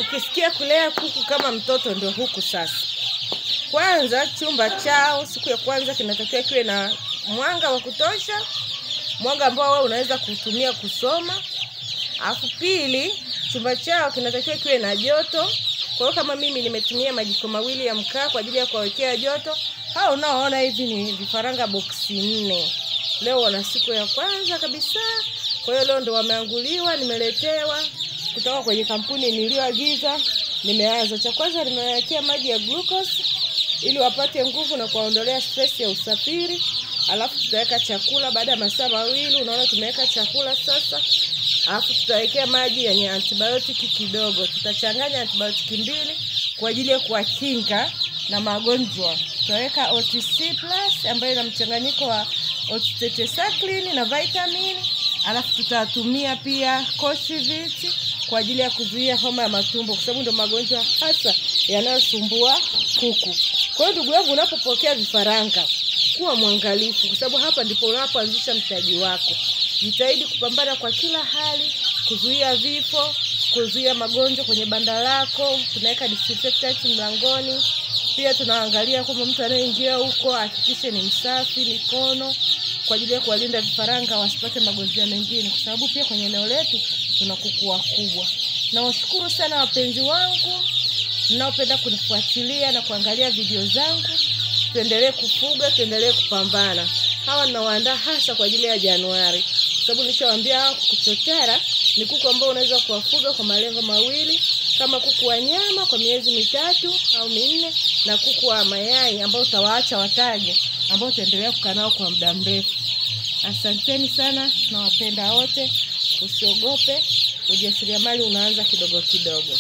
Ukisikia kulea kuku kama mtoto ndio huku sasa. Kwanza chumba chao siku ya kwanza kinatakiwa kiwe na mwanga wa kutosha, mwanga ambao wewe unaweza kutumia kusoma. Alafu pili, chumba chao kinatakiwa kiwe na joto. Kwa hiyo kama mimi nimetumia majiko mawili ya mkaa kwa ajili ya kuwekea joto. Hao unaoona hivi ni vifaranga boksi 4. Leo wana siku ya kwanza kabisa. Kwa hiyo leo ndo wameanguliwa, nimeletewa kutoka kwenye kampuni niliyoagiza. Nimeanza cha kwanza nimewekea maji ya glucose ili wapate nguvu na kuwaondolea stress ya usafiri. Alafu tutaweka chakula baada ya masaa 2. Unaona tumeweka chakula sasa. Alafu tutawekea maji yenye antibiotiki kidogo. Tutachanganya antibiotiki 2 kwa ajili ya kuwakinga na magonjwa. Tutaweka OTC plus ambayo ina mchanganyiko wa oxytetracycline na vitamin. Alafu tutatumia pia Cotrivit kwa ajili ya kuzuia homa ya matumbo kwa sababu ndio magonjwa hasa yanayosumbua kuku. Kwa hiyo ndugu yangu, unapopokea vifaranga kuwa mwangalifu kwa sababu hapa ndipo unapoanzisha mtaji wako. Jitahidi kupambana kwa kila hali, kuzuia vifo, kuzuia magonjwa kwenye banda lako. Tunaweka disinfectant mlangoni. Pia tunaangalia kama mtu anayeingia huko hakikishe ni msafi mikono kwa ajili ya kuwalinda vifaranga wasipate magonjwa mengine kwa sababu pia kwenye eneo letu tuna kuku wakubwa. Nawashukuru sana wapenzi wangu mnaopenda kunifuatilia na kuangalia video zangu. Tuendelee kufuga, tuendelee kupambana. Hawa ninawaandaa hasa kwa ajili ya Januari. Kwa sababu nishawaambia kuku chotara ni kuku ambao unaweza kuwafuga kwa malengo mawili, kama kuku wa nyama kwa miezi 3 au 4 na kuku wa mayai ambao utawaacha watage ambao utaendelea kukaa nao kwa muda mrefu. Asanteni sana, nawapenda wote. Usiogope, ujasiriamali unaanza kidogo kidogo.